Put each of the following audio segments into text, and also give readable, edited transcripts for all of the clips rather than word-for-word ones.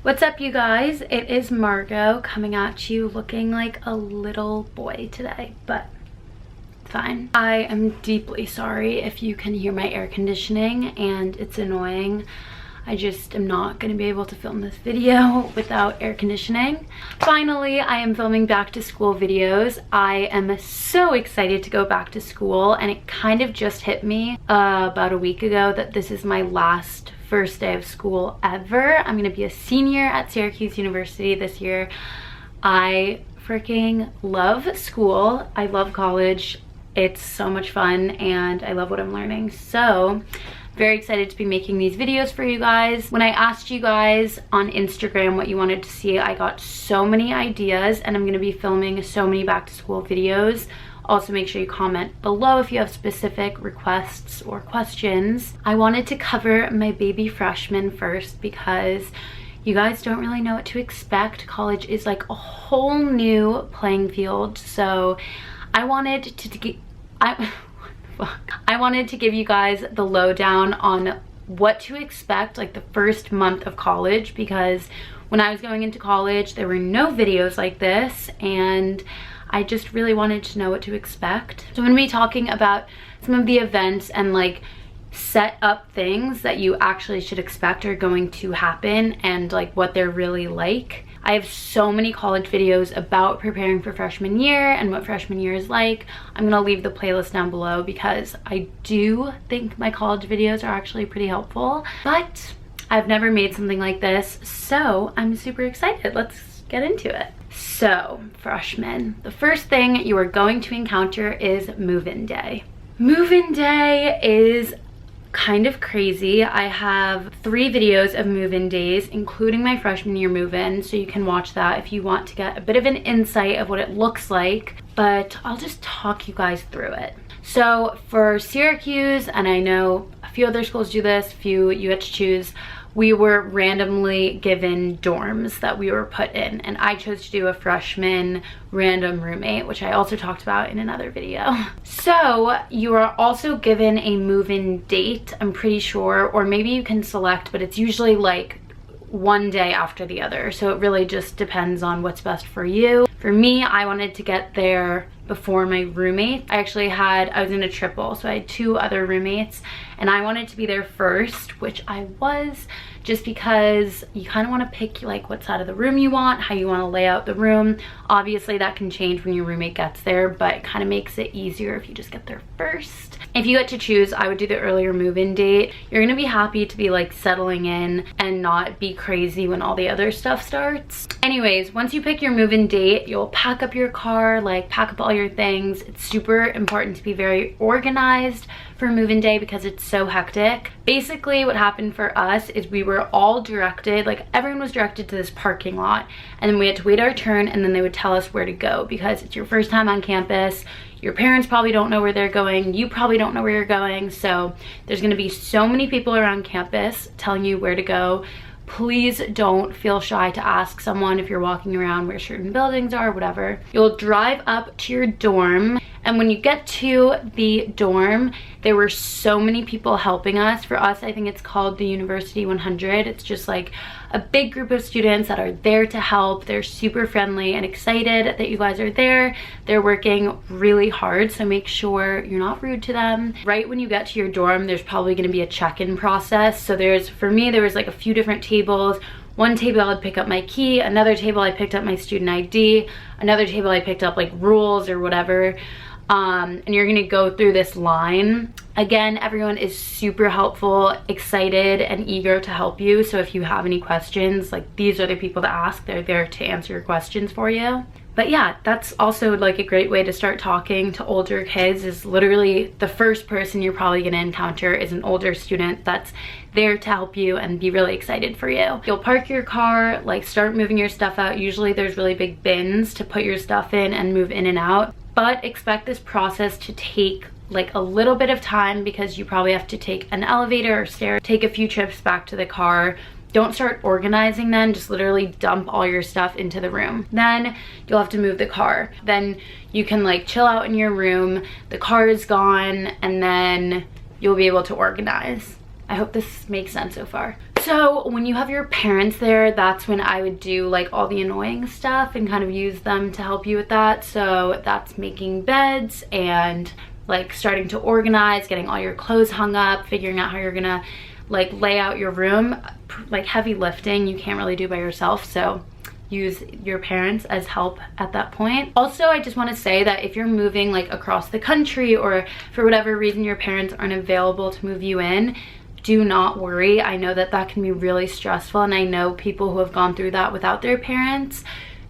What's up, you guys? It is Margot coming at you looking like a little boy today, but it's fine. I am deeply sorry if you can hear my air conditioning and it's annoying. I just am not going to be able to film this video without air conditioning. Finally, I am filming back to school videos. I am so excited to go back to school, and it kind of just hit me about a week ago that this is my last first day of school ever. I'm going to be a senior at Syracuse University this year. I freaking love school. I love college. It's so much fun and I love what I'm learning. So very excited to be making these videos for you guys. When I asked you guys on Instagram what you wanted to see, I got so many ideas, and I'm going to be filming so many back to school videos. Also, make sure you comment below if you have specific requests or questions. I wanted to cover my baby freshman first because you guys don't really know what to expect. College is like a whole new playing field, so I wanted to give you guys the lowdown on what to expect like the first month of college, because when I was going into college there were no videos like this and I just really wanted to know what to expect. So I'm going to be talking about some of the events and like set up things that you actually should expect are going to happen and like what they're really like. I have so many college videos about preparing for freshman year and what freshman year is like. I'm gonna leave the playlist down below because I do think my college videos are actually pretty helpful, but I've never made something like this, so I'm super excited. Let's get into it. So, freshmen, the first thing you are going to encounter is move-in day. Move-in day is kind of crazy. I have 3 videos of move-in days, including my freshman year move-in, so you can watch that if you want to get a bit of an insight of what it looks like, but I'll just talk you guys through it. So for Syracuse, and I know a few other schools do this, a few you get to choose, we were randomly given dorms that we were put in, and I chose to do a freshman random roommate, which I also talked about in another video. So you are also given a move-in date, I'm pretty sure, or maybe you can select, but it's usually like one day after the other, so it really just depends on what's best for you. For me, I wanted to get there before my roommate. I was in a triple, so I had 2 other roommates, and I wanted to be there first, which I was, just because you kind of want to pick like what side of the room you want, how you want to lay out the room. Obviously that can change when your roommate gets there, but it kind of makes it easier if you just get there first. If you get to choose, I would do the earlier move-in date. You're gonna be happy to be like settling in and not be crazy when all the other stuff starts. Anyways, once you pick your move-in date, you'll pack up your car, like pack up all your things. It's super important to be very organized for move-in day because it's so hectic. Basically what happened for us is we were all directed, like everyone was directed to this parking lot, and then we had to wait our turn, and then they would tell us where to go because it's your first time on campus. Your parents probably don't know where they're going, you probably don't know where you're going, so there's going to be so many people around campus telling you where to go. Please don't feel shy to ask someone if you're walking around where certain buildings are, whatever. You'll drive up to your dorm, and when you get to the dorm, there were so many people helping us. For us, I think it's called the University 100. It's just like a big group of students that are there to help. They're super friendly and excited that you guys are there. They're working really hard, so make sure you're not rude to them. Right when you get to your dorm, there's probably going to be a check-in process. So for me, there was like a few different tables. One table I'd pick up my key, another table I picked up my student ID, another table I picked up like rules or whatever. And you're gonna go through this line. Again, everyone is super helpful, excited, and eager to help you. So if you have any questions, like these are the people to ask. They're there to answer your questions for you. But yeah, that's also like a great way to start talking to older kids. Is literally the first person you're probably gonna encounter is an older student that's there to help you and be really excited for you. You'll park your car, like start moving your stuff out. Usually there's really big bins to put your stuff in and move in and out. But expect this process to take like a little bit of time because you probably have to take an elevator or stairs, take a few trips back to the car. Don't start organizing then, just literally dump all your stuff into the room. Then you'll have to move the car. Then you can like chill out in your room, the car is gone, and then you'll be able to organize. I hope this makes sense so far. So when you have your parents there, that's when I would do like all the annoying stuff and kind of use them to help you with that. So that's making beds and like starting to organize, getting all your clothes hung up, figuring out how you're gonna like lay out your room. Like heavy lifting you can't really do by yourself, so use your parents as help at that point. Also, I just want to say that if you're moving like across the country, or for whatever reason your parents aren't available to move you in, do not worry. I know that that can be really stressful, and I know people who have gone through that without their parents.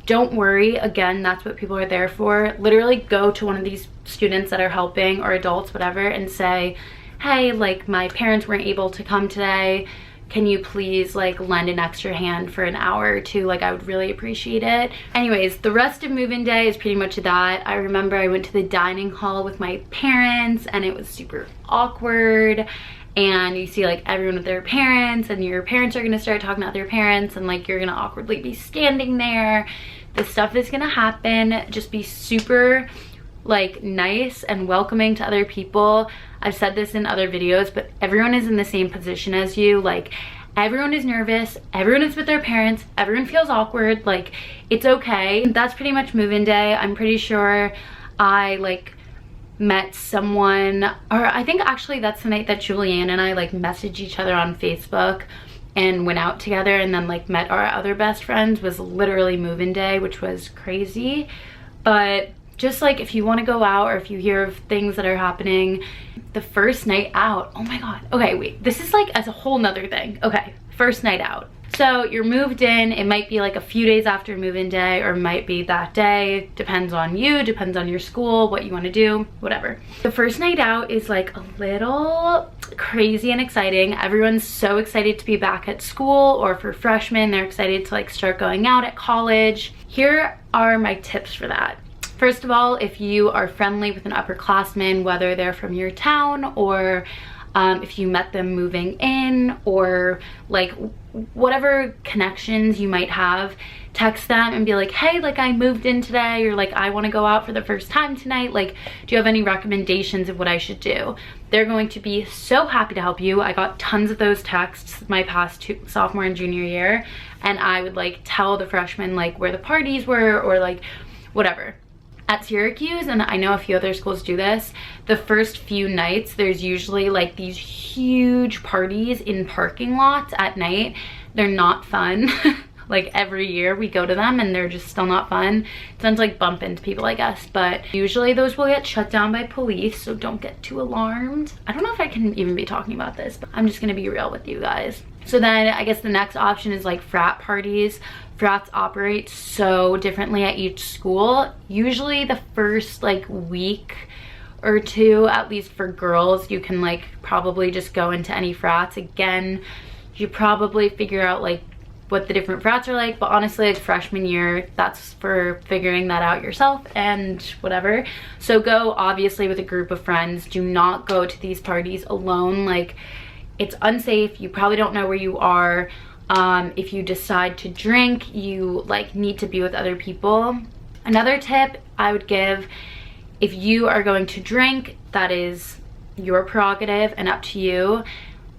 Don't worry, again, that's what people are there for. Literally go to one of these students that are helping, or adults, whatever, and say, hey, like my parents weren't able to come today, can you please like lend an extra hand for an hour or two? Like I would really appreciate it. Anyways, the rest of move-in day is pretty much that. I remember I went to the dining hall with my parents and it was super awkward, and you see like everyone with their parents, and your parents are gonna start talking to their parents, and like you're gonna awkwardly be standing there. This stuff is gonna happen. Just be super like nice and welcoming to other people. I've said this in other videos, but everyone is in the same position as you. Like everyone is nervous, everyone is with their parents, everyone feels awkward. Like it's okay. That's pretty much move-in day. I'm pretty sure I like met someone, or I think actually that's the night that Julianne and I like messaged each other on Facebook and went out together, and then like met our other best friends. Was literally move-in day, which was crazy. But just like if you want to go out, or if you hear of things that are happening, the first night out, oh my god, okay, wait, this is like as a whole nother thing. Okay, first night out. So you're moved in, it might be like a few days after move-in day, or it might be that day, depends on you, depends on your school, what you want to do, whatever. The first night out is like a little crazy and exciting. Everyone's so excited to be back at school, or for freshmen, they're excited to like start going out at college. Here are my tips for that. First of all, if you are friendly with an upperclassman, whether they're from your town, or if you met them moving in, or like whatever connections you might have, text them and be like, hey, like I moved in today, or like I want to go out for the first time tonight, like do you have any recommendations of what I should do? They're going to be so happy to help you. I got tons of those texts my past sophomore and junior year, and I would like tell the freshmen like where the parties were, or like whatever. At Syracuse, and I know a few other schools do this, the first few nights there's usually like these huge parties in parking lots at night. They're not fun. Like every year we go to them and they're just still not fun. It sounds like bump into people, I guess, but usually those will get shut down by police, so don't get too alarmed. I don't know if I can even be talking about this, but I'm just gonna be real with you guys. So then I guess the next option is like frat parties. Frats operate so differently at each school. Usually the first like week or two, at least for girls, you can like probably just go into any frats. Again, you probably figure out like what the different frats are like, but honestly like freshman year, that's for figuring that out yourself and whatever. So go obviously with a group of friends. Do not go to these parties alone. Like it's unsafe. You probably don't know where you are. If you decide to drink, you like need to be with other people. Another tip I would give, if you are going to drink, that is your prerogative and up to you.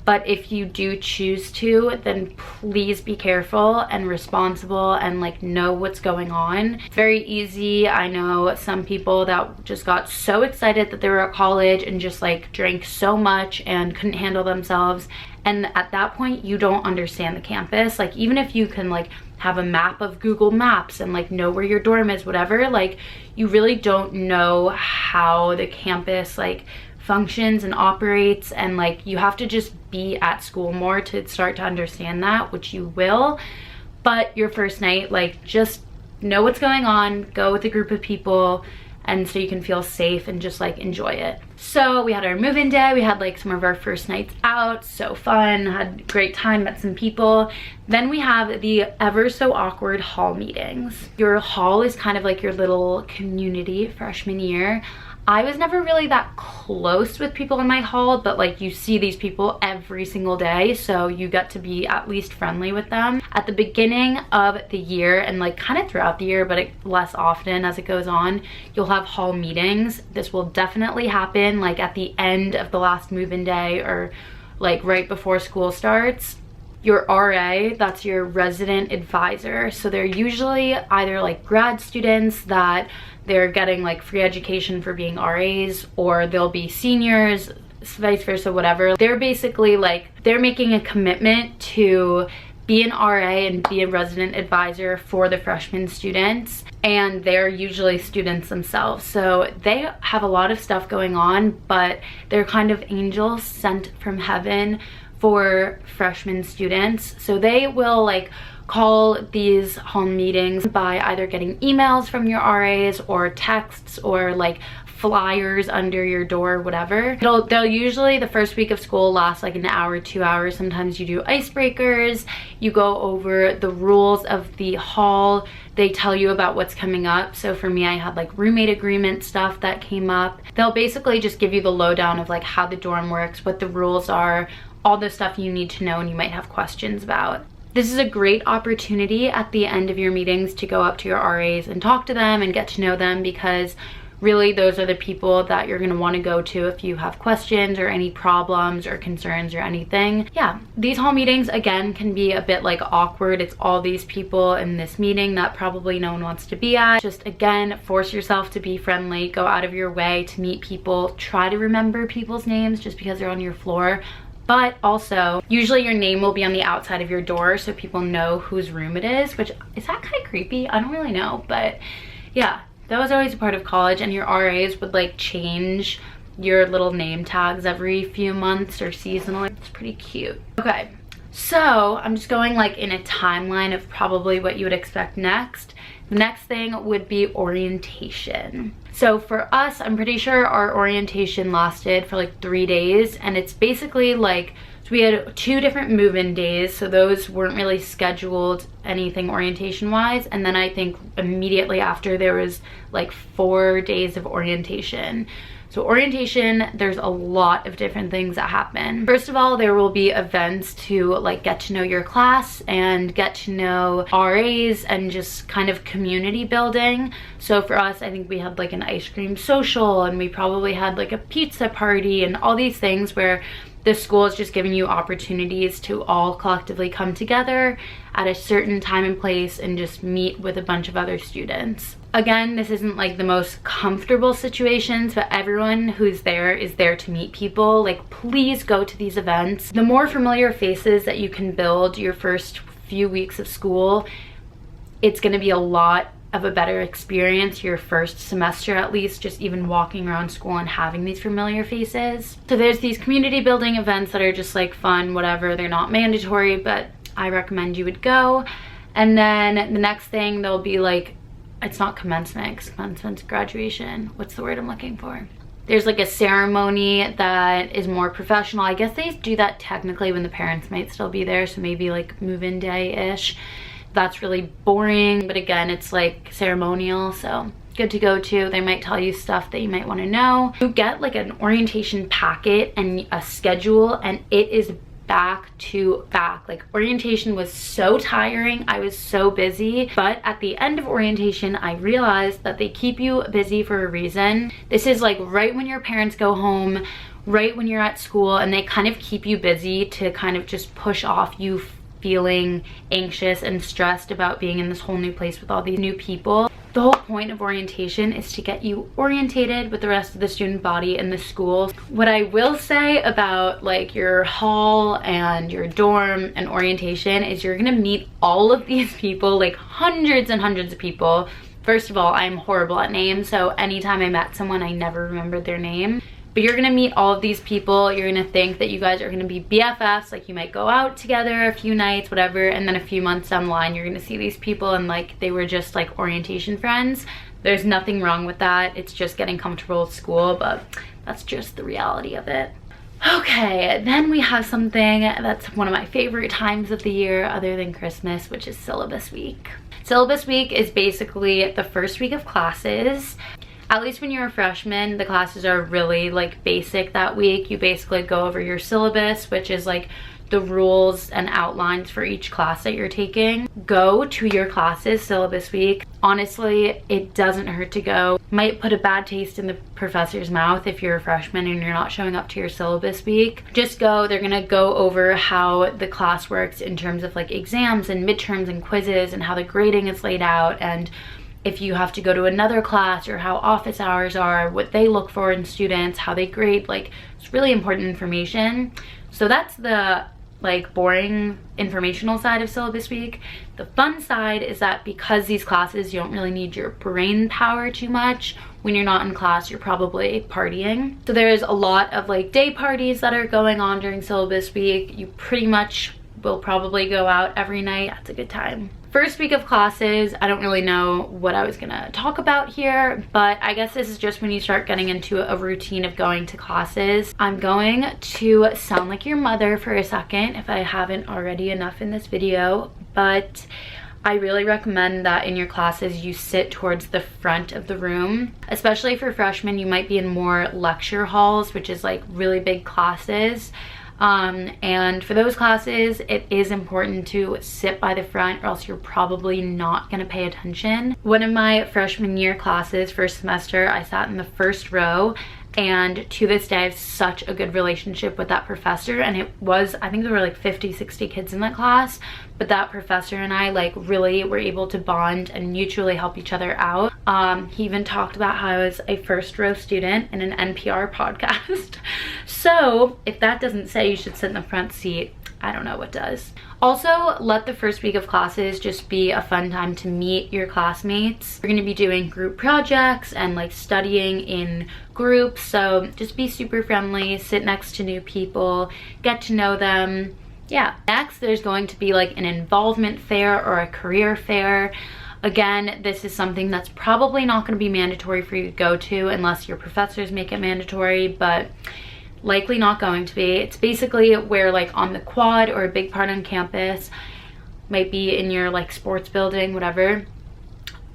But if you do choose to, then please be careful and responsible and like know what's going on. It's very easy. I know some people that just got so excited that they were at college and just like drank so much and couldn't handle themselves. And at that point, you don't understand the campus. Like even if you can like have a map of Google Maps and like know where your dorm is, whatever, like you really don't know how the campus like functions and operates, and like you have to just be at school more to start to understand that, which you will. But your first night, like just know what's going on, go with a group of people, and so you can feel safe and just like enjoy it. So we had our move-in day, we had like some of our first nights out, so fun, had a great time, met some people. Then we have the ever so awkward hall meetings. Your hall is kind of like your little community freshman year. I was never really that close with people in my hall, but like you see these people every single day, so you get to be at least friendly with them. At the beginning of the year, and like kind of throughout the year, but less often as it goes on, you'll have hall meetings. This will definitely happen like at the end of the last move-in day, or like right before school starts. your RA, that's your resident advisor. So they're usually either like grad students that they're getting like free education for being RAs, or they'll be seniors, vice versa, whatever. They're basically like, they're making a commitment to be an RA and be a resident advisor for the freshman students, and they're usually students themselves. So they have a lot of stuff going on, but they're kind of angels sent from heaven for freshman students. So they will like call these home meetings by either getting emails from your RAs or texts or like flyers under your door, whatever. They'll usually, the first week of school lasts like an hour, 2 hours. Sometimes you do icebreakers, you go over the rules of the hall, they tell you about what's coming up. So for me, I had like roommate agreement stuff that came up. They'll basically just give you the lowdown of like how the dorm works, what the rules are, all the stuff you need to know and you might have questions about. This is a great opportunity at the end of your meetings to go up to your RAs and talk to them and get to know them, because really those are the people that you're going to want to go to if you have questions or any problems or concerns or anything. Yeah, these hall meetings again can be a bit like awkward. It's all these people in this meeting that probably no one wants to be at. Just again, force yourself to be friendly, go out of your way to meet people, try to remember people's names just because they're on your floor. But also, usually your name will be on the outside of your door so people know whose room it is, which is that kind of creepy? I don't really know, but yeah. That was always a part of college, and your RAs would like change your little name tags every few months or seasonally. It's pretty cute. Okay, so I'm just going like in a timeline of probably what you would expect next. The next thing would be orientation. So for us, I'm pretty sure our orientation lasted for like 3 days, and it's basically like, so we had 2 different move-in days, so those weren't really scheduled anything orientation wise, and then I think immediately after there was like 4 days of orientation. So orientation, there's a lot of different things that happen. First of all, there will be events to like get to know your class and get to know RAs and just kind of community building. So for us, I think we had like an ice cream social, and we probably had like a pizza party and all these things where the school is just giving you opportunities to all collectively come together at a certain time and place and just meet with a bunch of other students. Again, this isn't like the most comfortable situations, but everyone who's there is there to meet people. Like, please go to these events. The more familiar faces that you can build your first few weeks of school, it's going to be a lot of a better experience your first semester, at least, just even walking around school and having these familiar faces. So there's these community building events that are just like fun, whatever. They're not mandatory, but I recommend you would go. And then the next thing, there'll be like, it's not commencement, commencement's graduation. What's the word I'm looking for? There's like a ceremony that is more professional. I guess they do that technically when the parents might still be there, so maybe like move-in day-ish. That's really boring, but again, it's like ceremonial, so good to go to. They might tell you stuff that you might want to know. You get like an orientation packet and a schedule, and it is back to back. Like, orientation was so tiring. I was so busy, but at the end of orientation, I realized that they keep you busy for a reason. This is like right when your parents go home, right when you're at school, and they kind of keep you busy to kind of just push off you feeling anxious and stressed about being in this whole new place with all these new people. The whole point of orientation is to get you orientated with the rest of the student body in the school. What I will say about like your hall and your dorm and orientation is you're gonna meet all of these people, like hundreds and hundreds of people. First of all, I'm horrible at names, so anytime I met someone, I never remembered their name. But you're gonna meet all of these people. You're gonna think that you guys are gonna be BFFs, like you might go out together a few nights, whatever, and then a few months down the line, you're gonna see these people and like they were just like orientation friends. There's nothing wrong with that. It's just getting comfortable with school, but that's just the reality of it. Okay, then we have something that's one of my favorite times of the year other than Christmas, which is syllabus week. Syllabus week is basically the first week of classes. At least when you're a freshman, the classes are really like basic that week. You basically go over your syllabus, which is like the rules and outlines for each class that you're taking. Go to your classes syllabus week. Honestly, it doesn't hurt to go. Might put a bad taste in the professor's mouth if you're a freshman and you're not showing up to your syllabus week. Just go. They're gonna go over how the class works in terms of like exams and midterms and quizzes and how the grading is laid out, and if you have to go to another class, or how office hours are, what they look for in students, how they grade. Like, it's really important information. So that's the like boring informational side of syllabus week. The fun side is that because these classes, you don't really need your brain power too much. When you're not in class, you're probably partying. So there's a lot of like day parties that are going on during syllabus week. You pretty much will probably go out every night. That's a good time. First week of classes, I don't really know what I was gonna talk about here, but I guess this is just when you start getting into a routine of going to classes. I'm going to sound like your mother for a second if I haven't already enough in this video, but I really recommend that in your classes you sit towards the front of the room. Especially for freshmen, you might be in more lecture halls, which is like really big classes. And for those classes, it is important to sit by the front, or else you're probably not going to pay attention. One of my freshman year classes, first semester, I sat in the first row, and to this day I have such a good relationship with that professor. And it was, I think there were like 50-60 kids in that class, but that professor and I like really were able to bond and mutually help each other out. He even talked about how I was a first row student in an NPR podcast. So if that doesn't say you should sit in the front seat, I don't know what does. Also, let the first week of classes just be a fun time to meet your classmates. We're gonna be doing group projects and like studying in groups, so just be super friendly, sit next to new people, get to know them. Yeah. Next, there's going to be like an involvement fair or a career fair. Again, this is something that's probably not going to be mandatory for you to go to unless your professors make it mandatory, but likely not going to be. It's basically where like on the quad or a big part on campus, might be in your like sports building, whatever,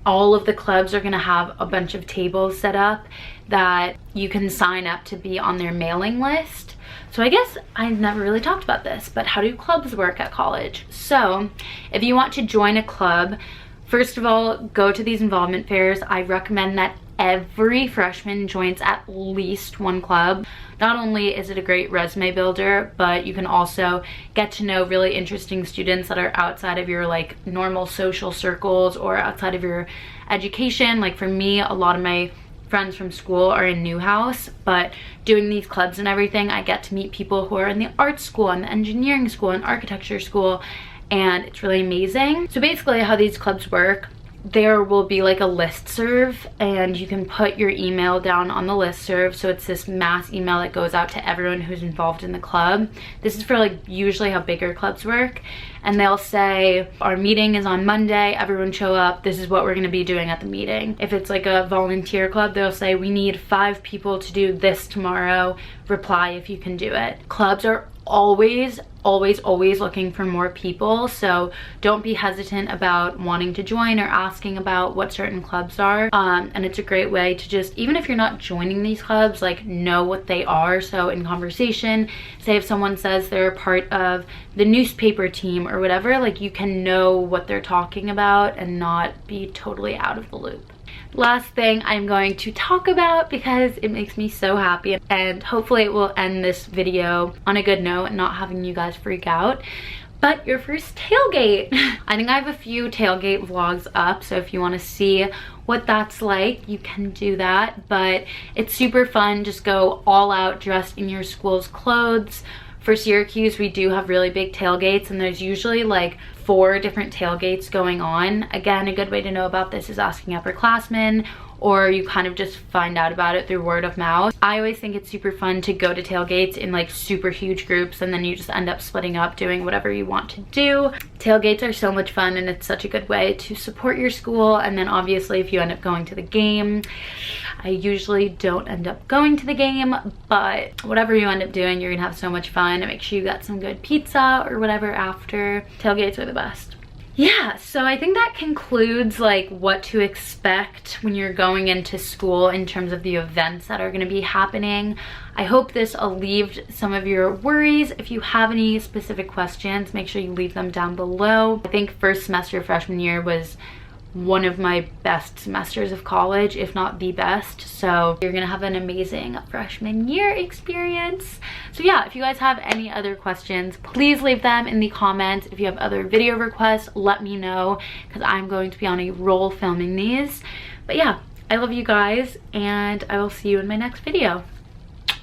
all of the clubs are going to have a bunch of tables set up that you can sign up to be on their mailing list. So I guess I've never really talked about this, but how do clubs work at college? So if you want to join a club, first of all, go to these involvement fairs. I recommend that every freshman joins at least one club. Not only is it a great resume builder, but you can also get to know really interesting students that are outside of your like normal social circles or outside of your education. Like for me, a lot of my friends from school are in Newhouse, but doing these clubs and everything, I get to meet people who are in the art school and the engineering school and architecture school, and it's really amazing. So basically how these clubs work, there will be like a listserv, and you can put your email down on the listserv. So it's this mass email that goes out to everyone who's involved in the club. This is for like usually how bigger clubs work, and they'll say our meeting is on Monday, everyone show up, this is what we're going to be doing at the meeting. If it's like a volunteer club, they'll say we need 5 people to do this tomorrow, reply if you can do it. Clubs are always looking for more people, so don't be hesitant about wanting to join or asking about what certain clubs are. And it's a great way to just, even if you're not joining these clubs, like know what they are. So in conversation, say if someone says they're a part of the newspaper team or whatever, like you can know what they're talking about and not be totally out of the loop. Last thing I'm going to talk about, because it makes me so happy, and hopefully it will end this video on a good note and not having you guys freak out, but your first tailgate. I think I have a few tailgate vlogs up, so if you want to see what that's like, you can do that. But it's super fun. Just go all out dressed in your school's clothes. For Syracuse, we do have really big tailgates, and there's usually like 4 different tailgates going on. Again, a good way to know about this is asking upperclassmen, or you kind of just find out about it through word of mouth. I always think it's super fun to go to tailgates in like super huge groups, and then you just end up splitting up doing whatever you want to do. Tailgates are so much fun, and it's such a good way to support your school. And then obviously if you end up going to the game, I usually don't end up going to the game, but whatever you end up doing, you're gonna have so much fun. And make sure you got some good pizza or whatever after. Tailgates are the best. yeah, so I think that concludes like what to expect when you're going into school in terms of the events that are going to be happening. I hope this alleviated some of your worries. If you have any specific questions, make sure you leave them down below. I think first semester freshman year was one of my best semesters of college, if not the best. So you're gonna have an amazing freshman year experience. So yeah, if you guys have any other questions, please leave them in the comments. If you have other video requests, let me know, because I'm going to be on a roll filming these. But yeah, I love you guys, and I will see you in my next video.